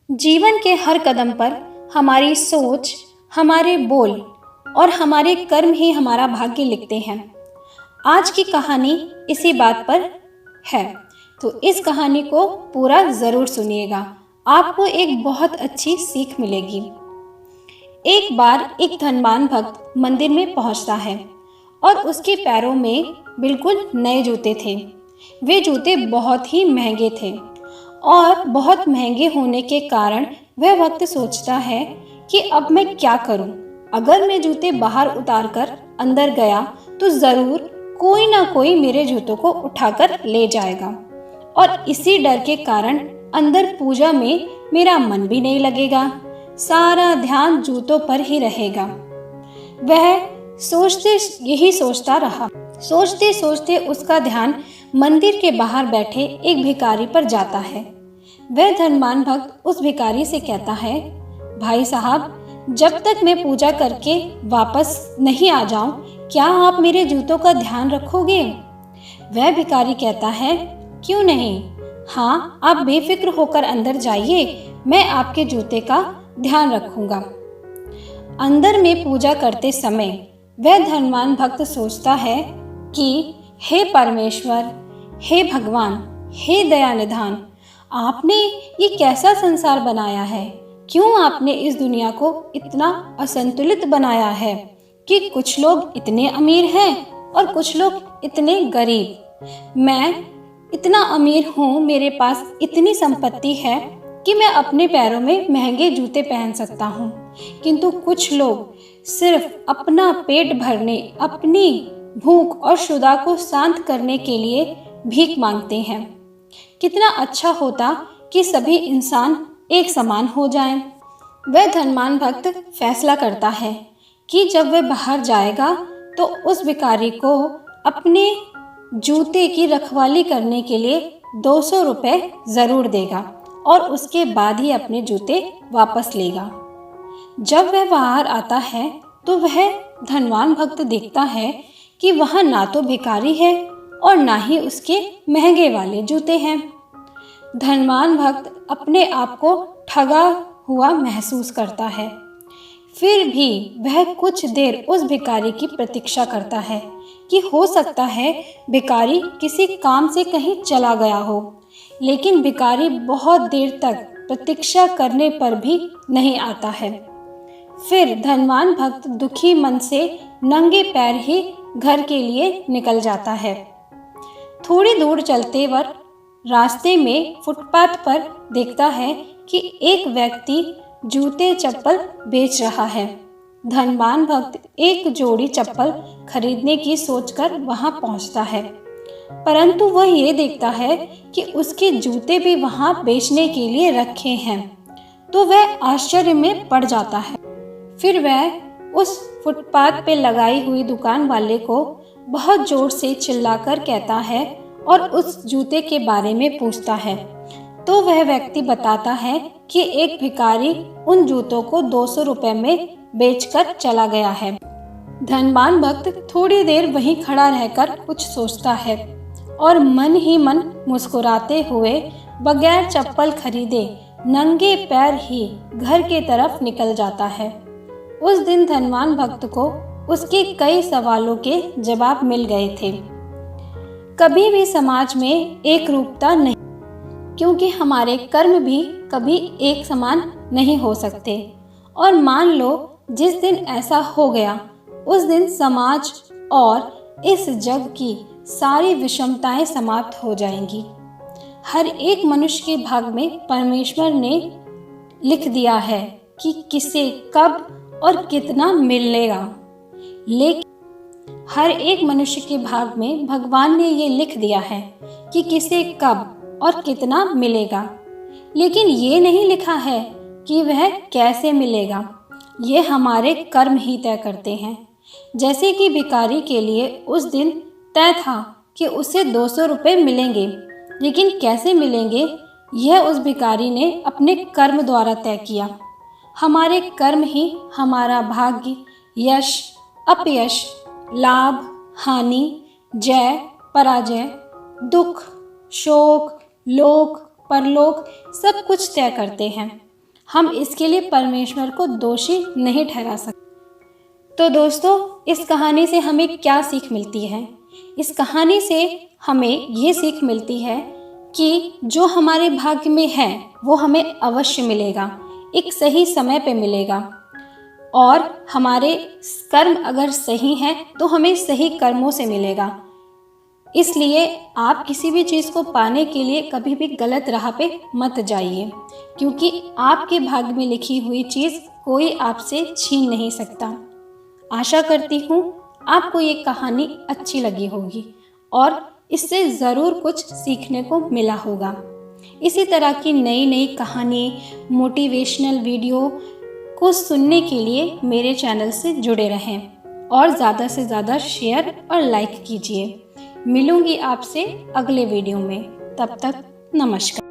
जीवन के हर कदम पर हमारी सोच, हमारे बोल और हमारे कर्म ही हमारा भाग्य लिखते हैं। आज की कहानी इसी बात पर है, तो इस कहानी को पूरा ज़रूर सुनिएगा। आपको एक बहुत अच्छी सीख मिलेगी। एक बार एक धनवान भक्त मंदिर में पहुंचता है और उसके पैरों में बिल्कुल नए जूते थे। वे जूते बहुत ही महंगे थे और बहुत महंगे होने के कारण वह भक्त सोचता है कि अब मैं क्या करूं? अगर मैं जूते बाहर उतार कर अंदर गया तो ज़रूर कोई ना कोई मेरे जूतों को उठाकर ले जाएगा और इसी डर के कारण अंदर पूजा में मेरा मन भी नहीं लगेगा, सारा ध्यान जूतों पर ही रहेगा। वह यही सोचता रहा। सोचते सोचते उसका ध्यान मंदिर के बाहर बैठे एक भिखारी पर जाता है। वह धनवान भक्त उस भिखारी से कहता है, भाई साहब, जब तक मैं पूजा करके वापस नहीं आ जाऊं, क्या आप मेरे जूतों का ध्यान रखोगे? वह भिखारी कहता है, क्यों नहीं, हाँ, आप बेफिक्र होकर अंदर जाइए, मैं आपके जूते का ध्यान रखूंगा। अंदर में पूजा करते समय वह धनवान भक्त सोचता है कि हे परमेश्वर, हे भगवान, हे दयानिधान, आपने ये कैसा संसार बनाया है? क्यों आपने इस दुनिया को इतना असंतुलित बनाया है कि कुछ लोग इतने अमीर हैं और कुछ लोग इतने गरीब? मैं इतना अमीर हूँ, मेरे पास इतनी संपत्ति है कि मैं अपने पैरों में महंगे जूते पहन सकता हूँ, किंतु कुछ लोग सिर्फ अपना पेट भरने, अपनी भूख और क्षुधा को शांत करने के लिए भीख मांगते हैं। कितना अच्छा होता कि सभी इंसान एक समान हो जाएं। वह धनवान भक्त फैसला करता है कि जब वह बाहर जाएगा तो उस भिखारी को अपने जूते की रखवाली करने के लिए 200 रुपये ज़रूर देगा और उसके बाद ही अपने जूते वापस लेगा। जब वह बाहर आता है तो वह धनवान भक्त देखता है कि वहाँ ना तो भिखारी है और ना ही उसके महंगे वाले जूते हैं। धनवान भक्त अपने आप को ठगा हुआ महसूस करता है। फिर भी वह कुछ देर उस भिखारी की प्रतीक्षा करता है कि हो सकता है भिखारी किसी काम से कहीं चला गया हो, लेकिन भिखारी बहुत देर तक प्रतीक्षा करने पर भी नहीं आता है। फिर धनवान भक्त दुखी मन से नंगे पैर ही घर के लिए निकल जाता है। थोड़ी दूर चलते वक्त रास्ते में फुटपाथ पर देखता है कि एक व्यक्ति जूते चप्पल बेच रहा है। धनवान भक्त एक जोड़ी चप्पल खरीदने की सोचकर वहां पहुंचता है, परंतु वह ये देखता है कि उसके जूते भी वहां बेचने के लिए रखे हैं, तो वह आश्चर्य में पड़ जाता है। फिर वह उस फुटपाथ पे लगाई हुई दुकान वाले को बहुत जोर से चिल्लाकर कहता है और उस जूते के बारे में पूछता है, तो वह व्यक्ति बताता है कि एक भिखारी उन जूतों को 200 रुपये में बेचकर चला गया है। धनवान भक्त थोड़ी देर वहीं खड़ा रहकर कुछ सोचता है और मन ही मन मुस्कुराते हुए बगैर चप्पल खरीदे नंगे पैर ही घर के तरफ निकल जाता है। उस दिन धनवान भक्त को उसके कई सवालों के जवाब मिल गए थे। कभी भी समाज में एक रूपता नहीं, क्योंकि हमारे कर्म भी कभी एक समान नहीं हो सकते। और मान लो जिस दिन ऐसा हो गया, उस दिन समाज और इस जग की सारी विषमताएं समाप्त हो जाएंगी। हर एक मनुष्य के भाग में परमेश्वर ने लिख दिया है कि किसे कब और कितना मिलेगा, लेकिन हर एक मनुष्य के भाग में भगवान ने ये लिख दिया है कि किसे कब और कितना मिलेगा, लेकिन ये नहीं लिखा है कि वह कैसे मिलेगा। ये हमारे कर्म ही तय करते हैं। जैसे कि भिखारी के लिए उस दिन तय था कि उसे 200 रुपये मिलेंगे, लेकिन कैसे मिलेंगे यह उस भिखारी ने अपने कर्म द्वारा तय किया। हमारे कर्म ही हमारा भाग्य, यश, अपयश, लाभ, हानि, जय, पराजय, दुख, शोक, लोक, परलोक सब कुछ तय करते हैं। हम इसके लिए परमेश्वर को दोषी नहीं ठहरा सकते। तो दोस्तों, इस कहानी से हमें क्या सीख मिलती है? इस कहानी से हमें ये सीख मिलती है कि जो हमारे भाग्य में है वो हमें अवश्य मिलेगा, एक सही समय पे मिलेगा। और हमारे कर्म अगर सही हैं तो हमें सही कर्मों से मिलेगा। इसलिए आप किसी भी चीज़ को पाने के लिए कभी भी गलत राह पे मत जाइए, क्योंकि आपके भाग्य में लिखी हुई चीज़ कोई आपसे छीन नहीं सकता। आशा करती हूँ आपको ये कहानी अच्छी लगी होगी और इससे ज़रूर कुछ सीखने को मिला होगा। इसी तरह की नई नई कहानी, मोटिवेशनल वीडियो को सुनने के लिए मेरे चैनल से जुड़े रहें और ज़्यादा से ज़्यादा शेयर और लाइक कीजिए। मिलूंगी आपसे अगले वीडियो में। तब तक नमस्कार।